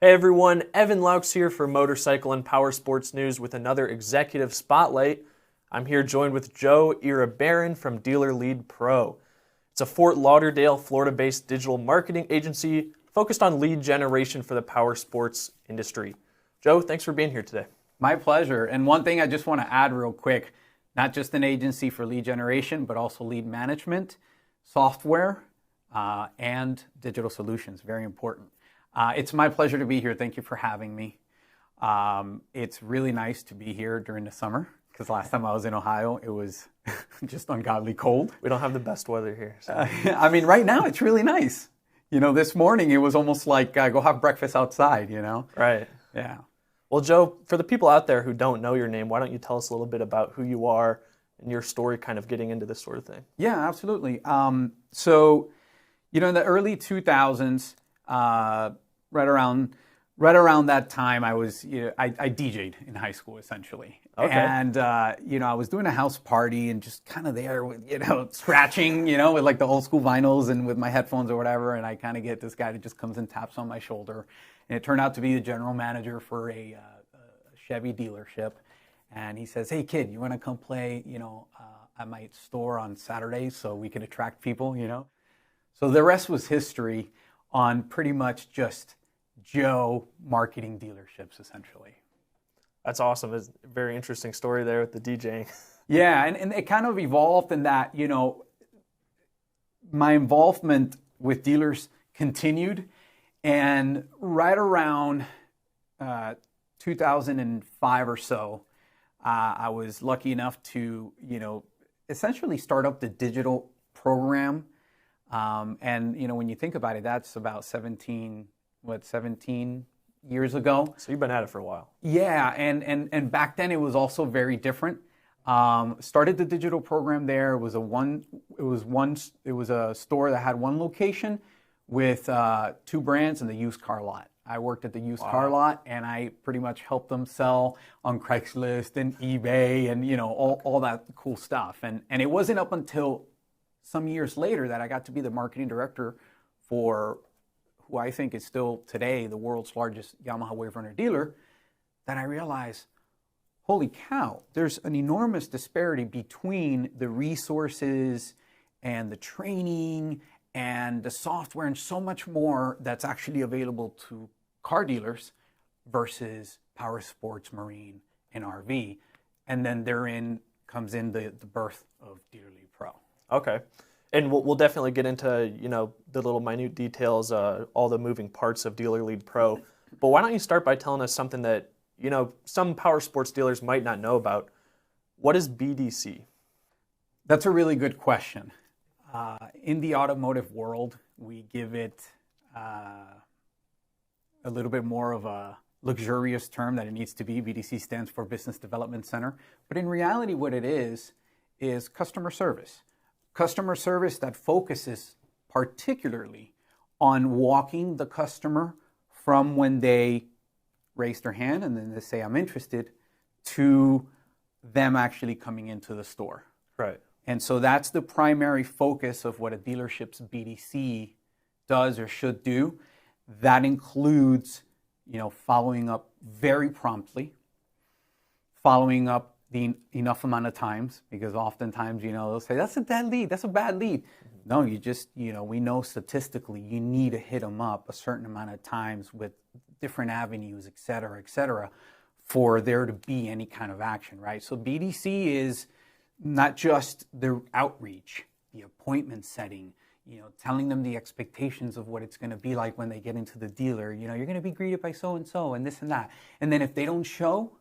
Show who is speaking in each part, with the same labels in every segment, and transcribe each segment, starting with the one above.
Speaker 1: Hey everyone, Evan Laux here for Motorcycle and Powersports News with another Executive Spotlight. I'm here joined with Joe Iribarren from Dealer Lead Pro. It's a Fort Lauderdale, Florida-based digital marketing agency focused on lead generation for the powersports industry. Joe, thanks for being here today.
Speaker 2: My pleasure. And one thing I just want to add real quick, not just an agency for lead generation, but also lead management, software, and digital solutions. Very important. It's my pleasure to be here. Thank you for having me. It's really nice to be here during the summer because last time I was in Ohio, it was just ungodly cold.
Speaker 1: We don't have the best weather here. So.
Speaker 2: I mean, right now it's really nice. You know, this morning it was almost like go have breakfast outside, you know?
Speaker 1: Right.
Speaker 2: Yeah.
Speaker 1: Well, Joe, for the people out there who don't know your name, why don't you tell us a little bit about who you are and your story kind of getting into this sort of thing?
Speaker 2: Yeah, absolutely. So, you know, in the early 2000s, right around that time, I DJ'd in high school essentially.
Speaker 1: Okay.
Speaker 2: And you know, I was doing a house party and just kind of there with, you know, scratching, you know, with like the old school vinyls and with my headphones or whatever. And I kind of get this guy that just comes and taps on my shoulder. And it turned out to be the general manager for a Chevy dealership. And he says, "Hey kid, you want to come play, you know, at my store on Saturdays so we can attract people, you know?" So the rest was history on pretty much just Joe marketing dealerships, essentially.
Speaker 1: That's awesome. It's a very interesting story there with the DJing.
Speaker 2: Yeah, and it kind of evolved in that, you know, my involvement with dealers continued. And right around 2005 or so, I was lucky enough to, you know, essentially start up the digital program. And, you know, when you think about it, that's about 17 years ago.
Speaker 1: So you've been at it for a while.
Speaker 2: Yeah, and back then it was also very different. Started the digital program there. It was a store that had one location with two brands in the used car lot. I worked at the used car lot, and I pretty much helped them sell on Craigslist and eBay and, you know, all that cool stuff. And it wasn't up until some years later that I got to be the marketing director for who I think is still today the world's largest Yamaha Wave Runner dealer, that I realized, holy cow, there's an enormous disparity between the resources and the training and the software and so much more that's actually available to car dealers versus power sports, marine, and RV. And then therein comes in the birth of Dealer Lead Pro.
Speaker 1: Okay. And we'll definitely get into, you know, the little minute details, all the moving parts of Dealer Lead Pro. But why don't you start by telling us something that, you know, some power sports dealers might not know about. What is BDC?
Speaker 2: That's a really good question. In the automotive world, we give it a little bit more of a luxurious term that it needs to be. BDC stands for Business Development Center. But in reality, what it is customer service. Customer service that focuses particularly on walking the customer from when they raise their hand and then they say, "I'm interested," to them actually coming into the store.
Speaker 1: Right.
Speaker 2: And so that's the primary focus of what a dealership's BDC does or should do. That includes, you know, following up very promptly, following up the enough amount of times, because oftentimes, you know, they'll say, "That's a dead lead, that's a bad lead." No, you just, you know, we know statistically you need to hit them up a certain amount of times with different avenues, et cetera, for there to be any kind of action, right? So BDC is not just the outreach, the appointment setting, you know, telling them the expectations of what it's going to be like when they get into the dealer. You know, you're going to be greeted by so-and-so and this and that. And then if they don't show,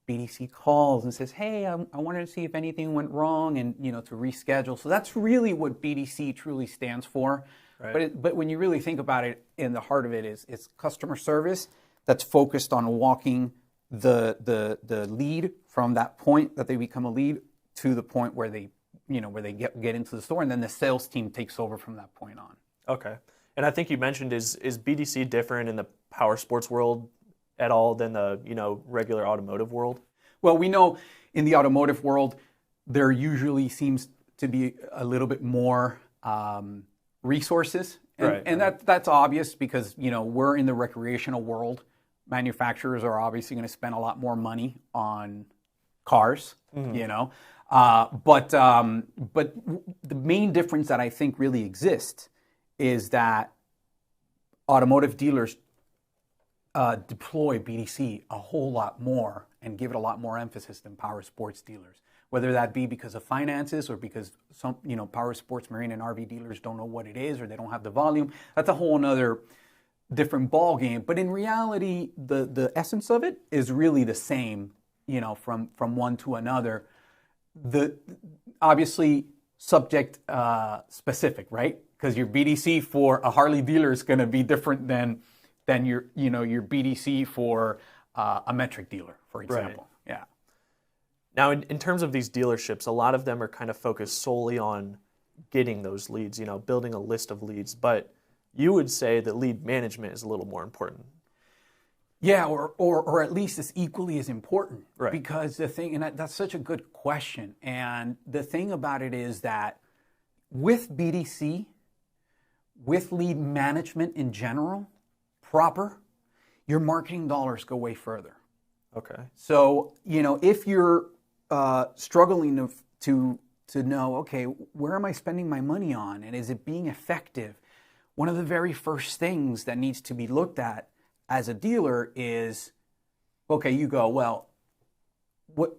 Speaker 2: BDC calls and says, "Hey, I wanted to see if anything went wrong," and, you know, to reschedule. So that's really what BDC truly stands for. Right. But when you really think about it, in the heart of it is it's customer service that's focused on walking the lead from that point that they become a lead to the point where they, you know, where they get into the store, and then the sales team takes over from that point on.
Speaker 1: Okay. And I think you mentioned, is BDC different in the power sports world at all than the, you know, regular automotive world?
Speaker 2: Well, we know in the automotive world, there usually seems to be a little bit more resources And that's obvious because, we're in the recreational world. Manufacturers are obviously going to spend a lot more money on cars, But the main difference that I think really exists is that automotive dealers deploy BDC a whole lot more and give it a lot more emphasis than power sports dealers. Whether that be because of finances or because some, power sports, marine, and RV dealers don't know what it is or they don't have the volume. That's a whole other different ball game. But in reality, the essence of it is really the same, from one to another. Obviously subject specific, right? Because your BDC for a Harley dealer is going to be different than your your BDC for a metric dealer, for example. Right. Yeah.
Speaker 1: Now, in terms of these dealerships, a lot of them are kind of focused solely on getting those leads, building a list of leads. But you would say that lead management is a little more important.
Speaker 2: Yeah, or at least it's equally as important.
Speaker 1: Right.
Speaker 2: Because the thing, and that's such a good question. And the thing about it is that with BDC, with lead management in general, proper, your marketing dollars go way further.
Speaker 1: Okay.
Speaker 2: So, if you're struggling to know, okay, where am I spending my money on? And is it being effective? One of the very first things that needs to be looked at as a dealer is, okay, you go, well,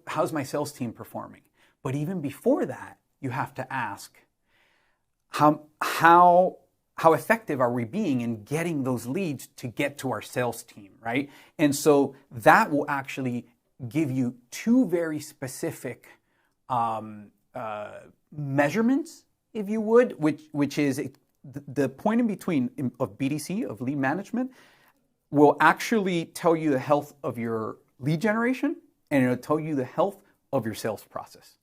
Speaker 2: how's my sales team performing? But even before that, you have to ask, how effective are we being in getting those leads to get to our sales team, right? And so that will actually give you two very specific measurements, if you would, which is the point in between of BDC, of lead management, will actually tell you the health of your lead generation, and it'll tell you the health of your sales process.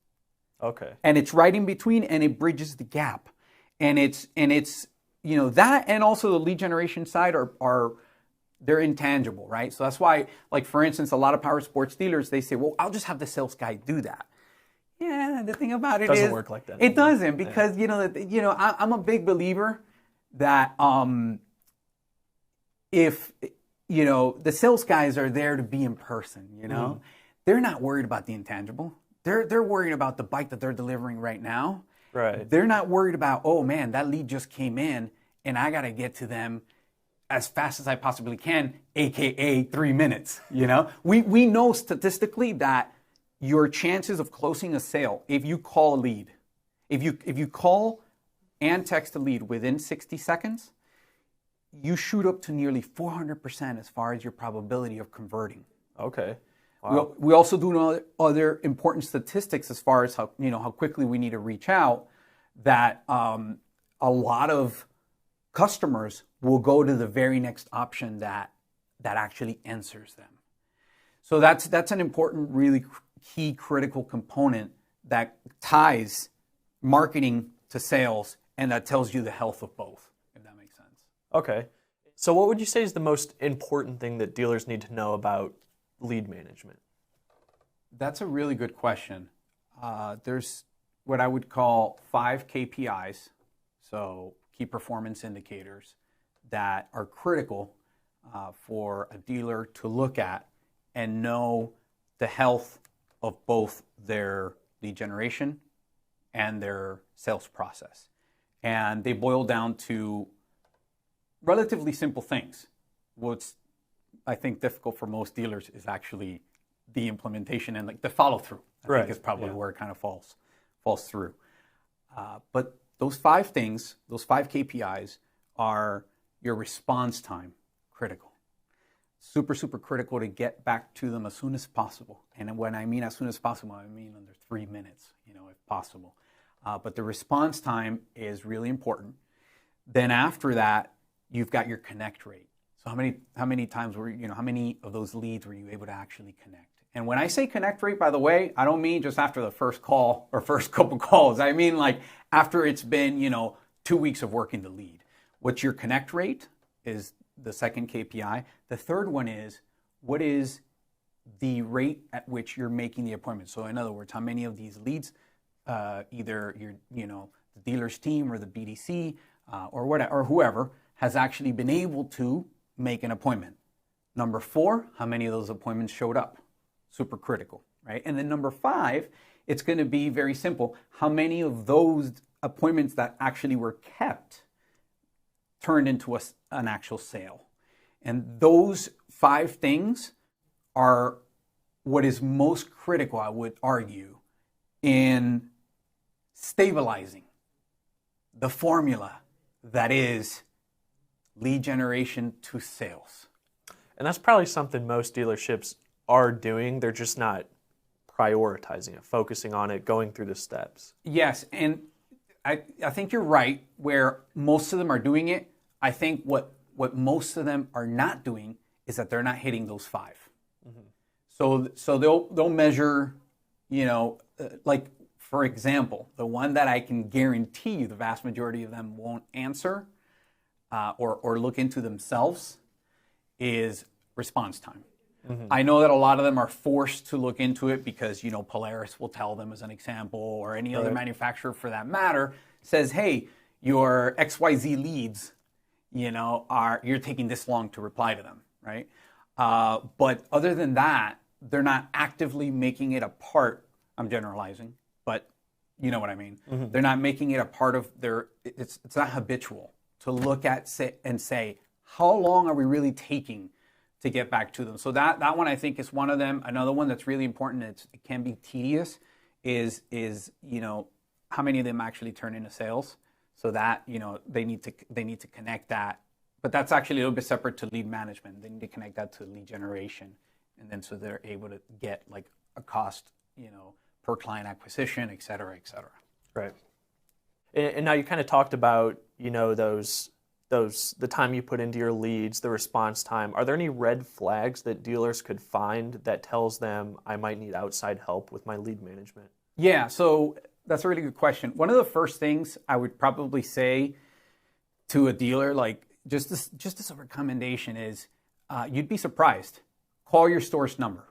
Speaker 1: Okay.
Speaker 2: And it's right in between, and it bridges the gap. And it's that, and also the lead generation side are they're intangible, right? So that's why, like, for instance, a lot of power sports dealers, they say, well, I'll just have the sales guy do that. Yeah, the thing about it
Speaker 1: doesn't work like that.
Speaker 2: It doesn't, because I'm a big believer that if the sales guys are there to be in person, they're not worried about the intangible. They're worried about the bike that they're delivering right now.
Speaker 1: Right.
Speaker 2: They're not worried about, oh man, that lead just came in and I got to get to them as fast as I possibly can, aka 3 minutes. We know statistically that your chances of closing a sale, if you call a lead, if you call and text a lead within 60 seconds, you shoot up to nearly 400% as far as your probability of converting.
Speaker 1: Okay. Wow.
Speaker 2: We also do know other important statistics as far as how quickly we need to reach out, that a lot of customers will go to the very next option that actually answers them. So that's an important, really key, critical component that ties marketing to sales, and that tells you the health of both, if that makes sense.
Speaker 1: Okay. So what would you say is the most important thing that dealers need to know about lead management?
Speaker 2: That's a really good question. There's what I would call 5 KPIs, so key performance indicators, that are critical for a dealer to look at and know the health of both their lead generation and their sales process. And they boil down to relatively simple things. What's, I think, difficult for most dealers is actually the implementation and the follow through. I think is probably where it kind of falls through. But those 5 things, those 5 KPIs, are your response time, critical. Super, super critical to get back to them as soon as possible. And when I mean as soon as possible, I mean under 3 minutes, if possible. But the response time is really important. Then after that, you've got your connect rate. So how many times how many of those leads were you able to actually connect? And when I say connect rate, by the way, I don't mean just after the first call or first couple calls. I mean like after it's been, 2 weeks of working the lead. What's your connect rate is the second KPI. The third one is, what is the rate at which you're making the appointment? So in other words, how many of these leads either the dealer's team or the BDC or whatever, or whoever has actually been able to make an appointment. Number 4, how many of those appointments showed up? Super critical, right? And then number 5, it's going to be very simple. How many of those appointments that actually were kept turned into an actual sale? And those 5 things are what is most critical, I would argue, in stabilizing the formula that is lead generation to sales.
Speaker 1: And that's probably something most dealerships are doing. They're just not prioritizing it, focusing on it, going through the steps.
Speaker 2: Yes, and I think you're right where most of them are doing it. I think what most of them are not doing is that they're not hitting those 5. Mm-hmm. So they'll measure, like for example, the one that I can guarantee you the vast majority of them won't answer or look into themselves is response time. Mm-hmm. I know that a lot of them are forced to look into it because, Polaris will tell them as an example, or any other manufacturer for that matter, says, hey, your XYZ leads, you're taking this long to reply to them, right? But other than that, they're not actively making it a part, I'm generalizing, but you know what I mean. Mm-hmm. They're not making it a part of it's not habitual to look at and say, how long are we really taking to get back to them? So that one I think is one of them. Another one that's really important, it can be tedious, is how many of them actually turn into sales. So that they need to connect that, but that's actually a little bit separate to lead management. They need to connect that to lead generation, and then so they're able to get like a cost per client acquisition, et cetera, et cetera.
Speaker 1: Right. And now you kind of talked about the time you put into your leads, the response time. Are there any red flags that dealers could find that tells them I might need outside help with my lead management?
Speaker 2: Yeah, so that's a really good question. One of the first things I would probably say to a dealer, like just as a recommendation, is you'd be surprised. Call your store's number.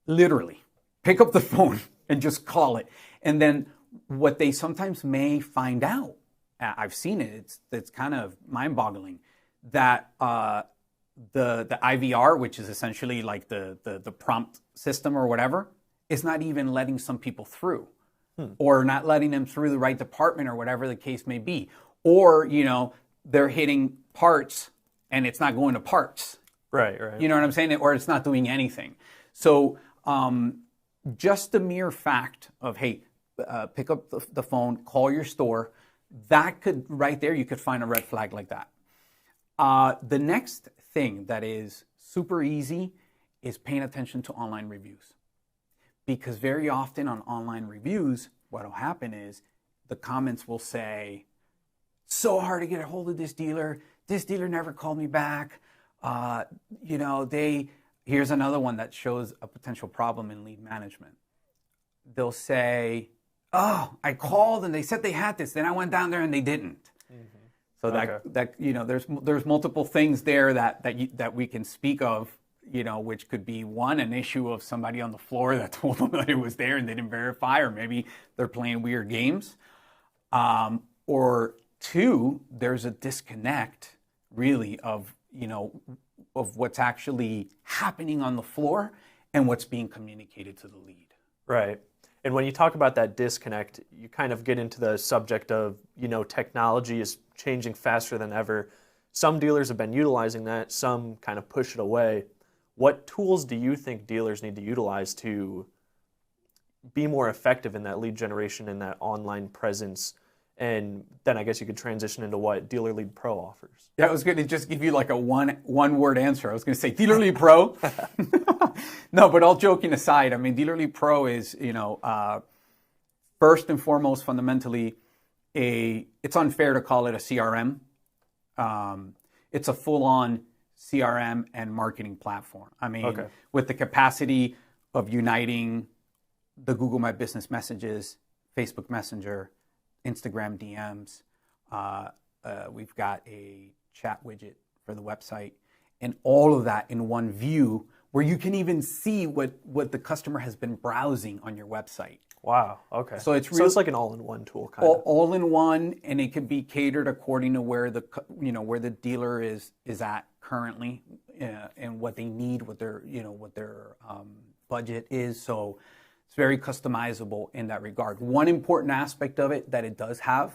Speaker 2: Literally. Pick up the phone and just call it. And then what they sometimes may find out, I've seen it, it's kind of mind-boggling, that the IVR, which is essentially like the prompt system or whatever, is not even letting some people through. Or not letting them through the right department or whatever the case may be. Or, they're hitting parts and it's not going to parts.
Speaker 1: Right.
Speaker 2: You know what I'm saying? Or it's not doing anything. So just the mere fact of, hey, pick up the phone, call your store, that could, right there, you could find a red flag like that. The next thing that is super easy is paying attention to online reviews. Because very often on online reviews, what will happen is the comments will say, so hard to get a hold of this dealer never called me back. Here's another one that shows a potential problem in lead management. They'll say, oh, I called and they said they had this, then I went down there and they didn't. Mm-hmm. So there's multiple things there that we can speak of, which could be one, an issue of somebody on the floor that told them that it was there and they didn't verify, or maybe they're playing weird games. Or 2, there's a disconnect really of what's actually happening on the floor and what's being communicated to the lead.
Speaker 1: Right. And when you talk about that disconnect, you kind of get into the subject of, technology is changing faster than ever. Some dealers have been utilizing that, some kind of push it away. What tools do you think dealers need to utilize to be more effective in that lead generation and that online presence? And then I guess you could transition into what Dealer Lead Pro offers.
Speaker 2: Yeah, I was going to just give you like a one-word answer. I was going to say Dealer Lead Pro. No, but all joking aside, I mean, Dealer Lead Pro is, first and foremost, fundamentally, it's unfair to call it a CRM. It's a full-on CRM and marketing platform. I mean, with the capacity of uniting the Google My Business messages, Facebook Messenger, Instagram DMs, we've got a chat widget for the website, and all of that in one view where you can even see what the customer has been browsing on your website.
Speaker 1: Wow. Okay.
Speaker 2: So it's
Speaker 1: it's like an all-in-one tool, kind of.
Speaker 2: all in one, and it can be catered according to where where the dealer is at currently, and what they need, what their budget is. So it's very customizable in that regard. One important aspect of it that it does have,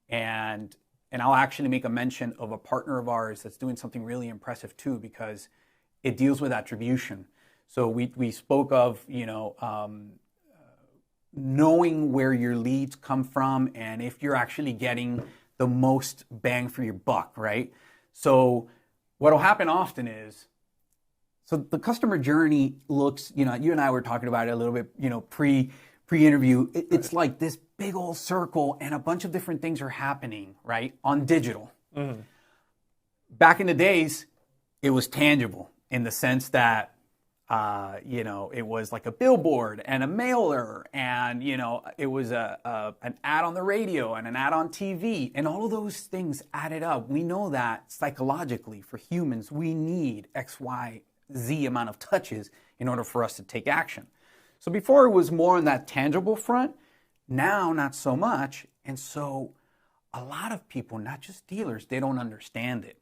Speaker 2: and I'll actually make a mention of a partner of ours that's doing something really impressive too, because it deals with attribution. So we spoke of knowing where your leads come from and if you're actually getting the most bang for your buck, right? So what will happen often is, so the customer journey looks, you and I were talking about it a little bit, pre-interview. It's like this big old circle and a bunch of different things are happening, right, on digital. Mm-hmm. Back in the days, it was tangible in the sense that it was like a billboard and a mailer, and it was an ad on the radio and an ad on TV, and all of those things added up. We know that psychologically for humans, we need X, Y, Z amount of touches in order for us to take action. So before it was more on that tangible front, now not so much, and so a lot of people, not just dealers, they don't understand it.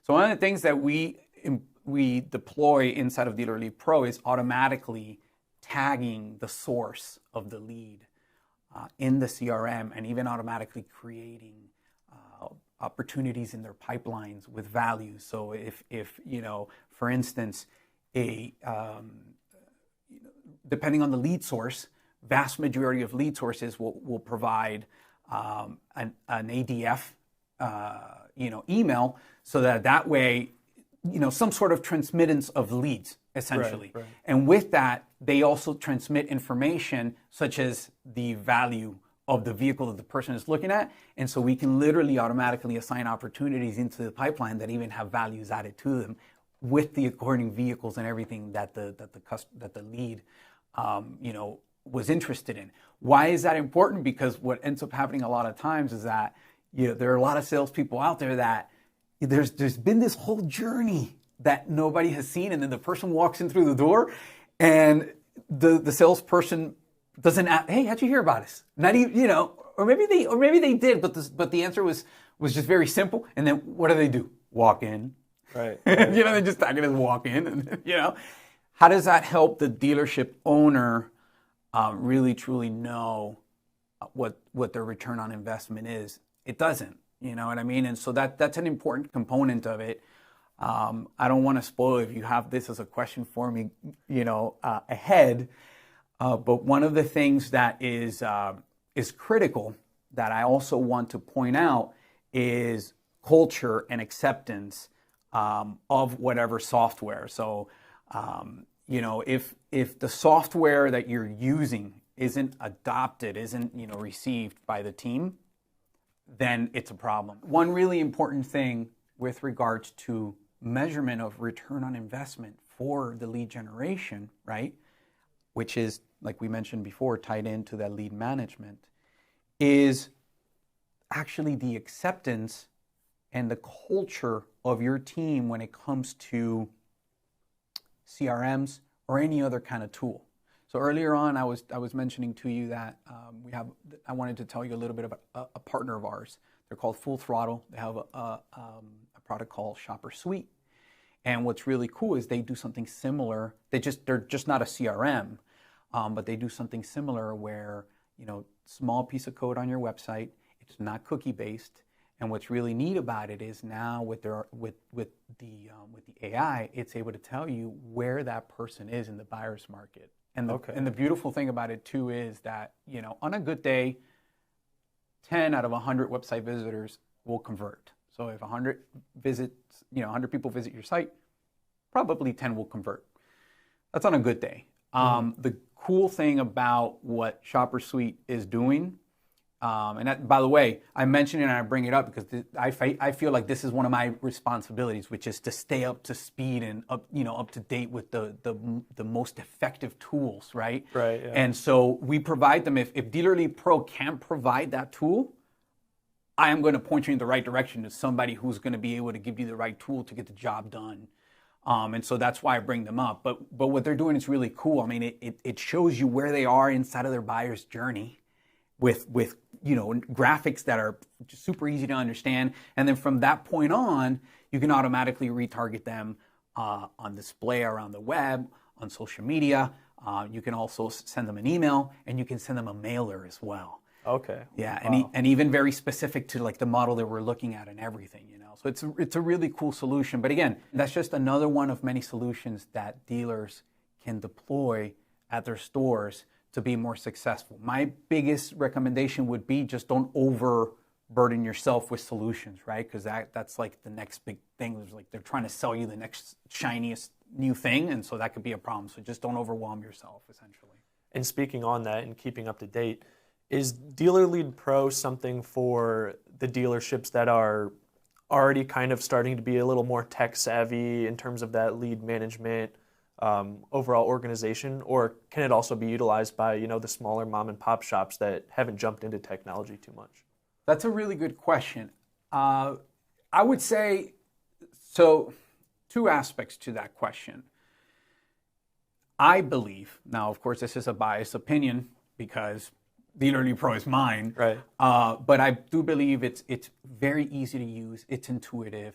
Speaker 2: So one of the things that we deploy inside of Dealer Lead Pro is automatically tagging the source of the lead in the CRM, and even automatically creating opportunities in their pipelines with value. So if for instance, depending on the lead source, vast majority of lead sources will provide an ADF email, so that way, some sort of transmittance of leads, essentially. Right. And with that, they also transmit information such as the value of the vehicle that the person is looking at. And so we can literally automatically assign opportunities into the pipeline that even have values added to them with the according vehicles and everything that the lead, was interested in. Why is that important? Because what ends up happening a lot of times is that, there are a lot of salespeople out there that there's been this whole journey that nobody has seen, and then the person walks in through the door, and the salesperson doesn't ask, "Hey, how'd you hear about us?" Not even, or maybe they did, but the answer was just very simple. And then what do? Walk in,
Speaker 1: right?
Speaker 2: They just tag it as walk in, and how does that help the dealership owner really truly know what their return on investment is? It doesn't. You know what I mean? And so that's an important component of it. I don't want to spoil if you have this as a question for me, ahead. But one of the things that is critical that I also want to point out is culture and acceptance of whatever software. So, if the software that you're using isn't adopted, isn't received by the team, then it's a problem. One really important thing with regards to measurement of return on investment for the lead generation, right, which is, like we mentioned before, tied into that lead management, is actually the acceptance and the culture of your team when it comes to CRMs or any other kind of tool. So earlier on, I was mentioning to you that I wanted to tell you a little bit about a partner of ours. They're called Full Throttle. They have a product called Shopper Suite. And what's really cool is they do something similar. They're just not a CRM, but they do something similar where, small piece of code on your website. It's not cookie based. And what's really neat about it is now with the AI, it's able to tell you where that person is in the buyer's market. And the beautiful thing about it too is that, on a good day, 10 out of 100 website visitors will convert. So if 100 people visit your site, probably 10 will convert. That's on a good day. The cool thing about what Shopper Suite is doing, and that, by the way, I mention it and I bring it up because I feel like this is one of my responsibilities, which is to stay up to speed and up to date with the most effective tools, right?
Speaker 1: Right. Yeah.
Speaker 2: And so we provide them. If Dealer Lead Pro can't provide that tool, I am going to point you in the right direction to somebody who's going to be able to give you the right tool to get the job done And so that's why I bring them up. But what they're doing is really cool. I mean, it shows you where they are inside of their buyer's journey with graphics that are just super easy to understand. And then from that point on, you can automatically retarget them on display around the web, on social media. You can also send them an email, and you can send them a mailer as well.
Speaker 1: Okay.
Speaker 2: Yeah,
Speaker 1: Wow.
Speaker 2: and even very specific to like the model that we're looking at and everything, So it's a really cool solution. But again, that's just another one of many solutions that dealers can deploy at their stores to be more successful. My biggest recommendation would be just don't overburden yourself with solutions, right? Because that's like the next big thing. There's like they're trying to sell you the next shiniest new thing, and so that could be a problem. So just don't overwhelm yourself, essentially.
Speaker 1: And speaking on that and keeping up to date, is Dealer Lead Pro something for the dealerships that are already kind of starting to be a little more tech savvy in terms of that lead management, overall organization, or can it also be utilized by the smaller mom and pop shops that haven't jumped into technology too much?
Speaker 2: That's a really good question. I would say so. Two aspects to that question. I believe, now of course this is a biased opinion because Dealer Lead Pro is mine,
Speaker 1: right?
Speaker 2: But I do believe it's very easy to use, it's intuitive,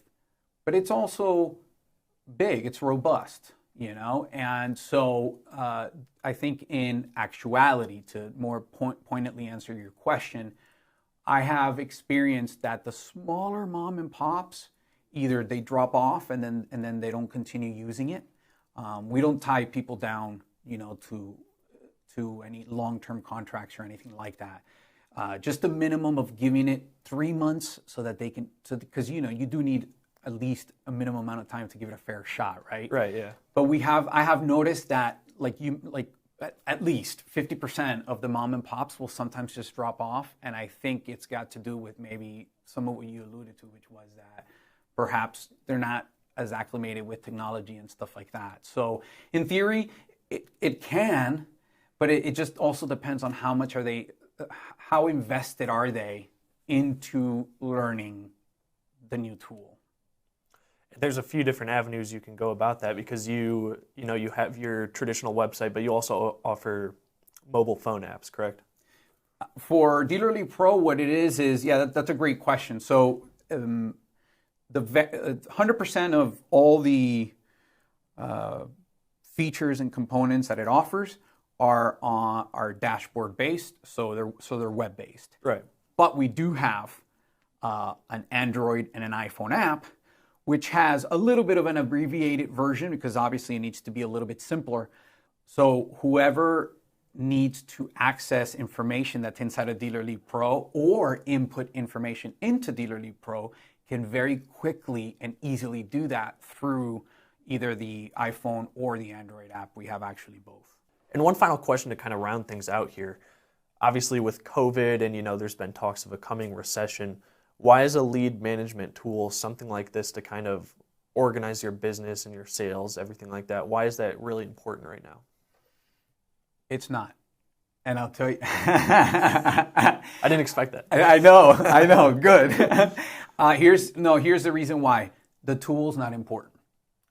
Speaker 2: but it's also big, it's robust, And so I think in actuality, to more pointedly answer your question, I have experienced that the smaller mom and pops, either they drop off and then they don't continue using it. We don't tie people down, to any long-term contracts or anything like that. Just a minimum of giving it 3 months so that they can, because you do need at least a minimum amount of time to give it a fair shot, right?
Speaker 1: Right. Yeah.
Speaker 2: But I have noticed that at least 50% of the mom and pops will sometimes just drop off, and I think it's got to do with maybe some of what you alluded to, which was that perhaps they're not as acclimated with technology and stuff like that. So in theory, it can, but it just also depends on how invested are they into learning the new tool.
Speaker 1: There's a few different avenues you can go about that because you have your traditional website, but you also offer mobile phone apps, correct?
Speaker 2: For Dealer Lead Pro, what it is that's a great question. So the 100% of all the features and components that it offers are dashboard based, so they're web based.
Speaker 1: Right.
Speaker 2: But we do have an Android and an iPhone app, which has a little bit of an abbreviated version because obviously it needs to be a little bit simpler. So whoever needs to access information that's inside of Dealer Lead Pro or input information into Dealer Lead Pro can very quickly and easily do that through either the iPhone or the Android app. We have actually both.
Speaker 1: And one final question to kind of round things out here. Obviously with COVID and there's been talks of a coming recession, why is a lead management tool, something like this to kind of organize your business and your sales, everything like that, why is that really important right now?
Speaker 2: It's not. And I'll tell you.
Speaker 1: I didn't expect that.
Speaker 2: I know. Good. Here's the reason why. The tool's not important.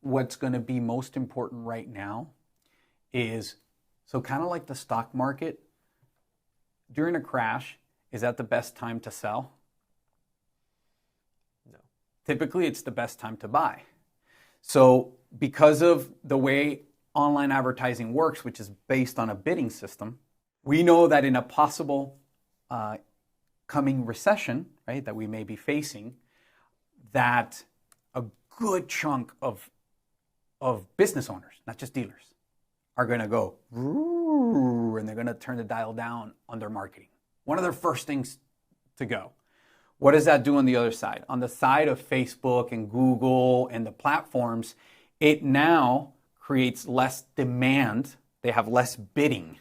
Speaker 2: What's going to be most important right now is, so kind of like the stock market, during a crash, is that the best time to sell?
Speaker 1: No.
Speaker 2: Typically, it's the best time to buy. So because of the way online advertising works, which is based on a bidding system, we know that in a possible coming recession, right, that we may be facing, that a good chunk of business owners, not just dealers, are going to go, and they're going to turn the dial down on their marketing. One of their first things to go. What does that do on the other side? On the side of Facebook and Google and the platforms, it now creates less demand. They have less bidding.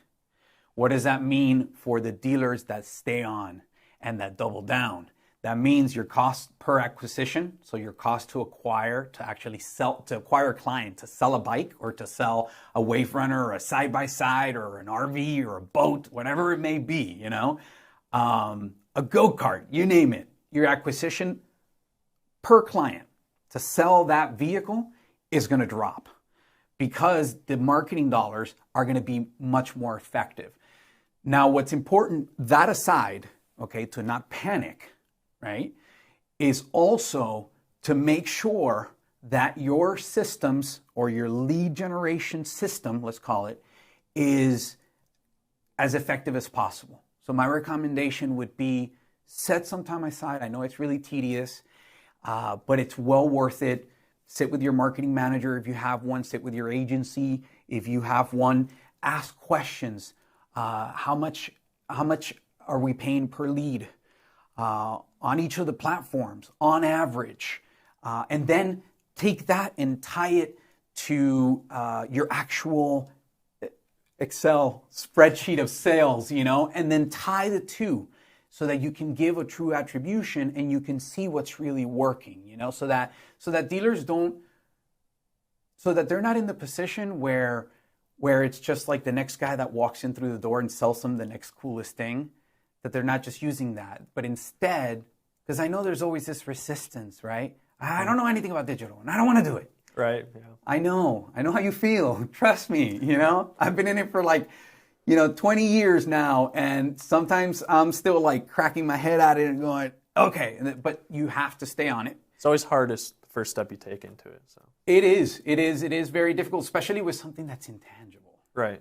Speaker 2: What does that mean for the dealers that stay on and that double down? That means your cost per acquisition, so your cost to acquire, to actually sell, to acquire a client, to sell a bike or to sell a wave runner or a side-by-side or an RV or a boat, whatever it may be, a go-kart, you name it. Your acquisition per client to sell that vehicle is going to drop because the marketing dollars are going to be much more effective. Now, what's important, that aside, okay, to not panic, right, is also to make sure that your systems or your lead generation system, let's call it, is as effective as possible. So my recommendation would be set some time aside. I know it's really tedious, but it's well worth it. Sit with your marketing manager if you have one. Sit with your agency if you have one. Ask questions. How much are we paying per lead on each of the platforms on average? And then take that and tie it to your actual Excel spreadsheet of sales, and then tie the two so that you can give a true attribution and you can see what's really working, so that dealers so that they're not in the position where it's just like the next guy that walks in through the door and sells them the next coolest thing, that they're not just using that, but instead, because I know there's always this resistance, right? I don't know anything about digital and I don't want to do it.
Speaker 1: Right. Yeah.
Speaker 2: I know how you feel. Trust me, I've been in it for 20 years now, and sometimes I'm still cracking my head at it and going, okay, but you have to stay on it.
Speaker 1: It's always hardest the first step you take into it. So
Speaker 2: it is very difficult, especially with something that's intangible.
Speaker 1: Right.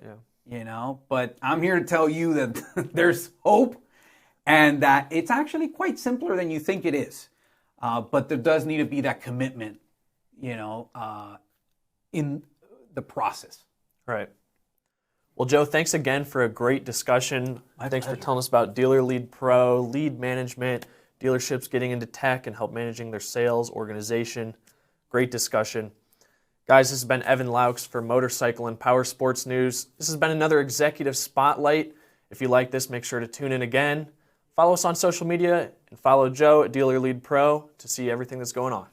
Speaker 1: Yeah.
Speaker 2: But I'm here to tell you that there's hope and that it's actually quite simpler than you think it is. But there does need to be that commitment, in the process.
Speaker 1: Right. Well, Joe, thanks again for a great discussion. Thanks
Speaker 2: pleasure.
Speaker 1: for telling us about Dealer Lead Pro, lead management, dealerships getting into tech and help managing their sales organization. Great discussion. Guys, this has been Evan Laux for Motorcycle and Powersports News. This has been another Executive Spotlight. If you like this, make sure to tune in again. Follow us on social media and follow Joe at Dealer Lead Pro to see everything that's going on.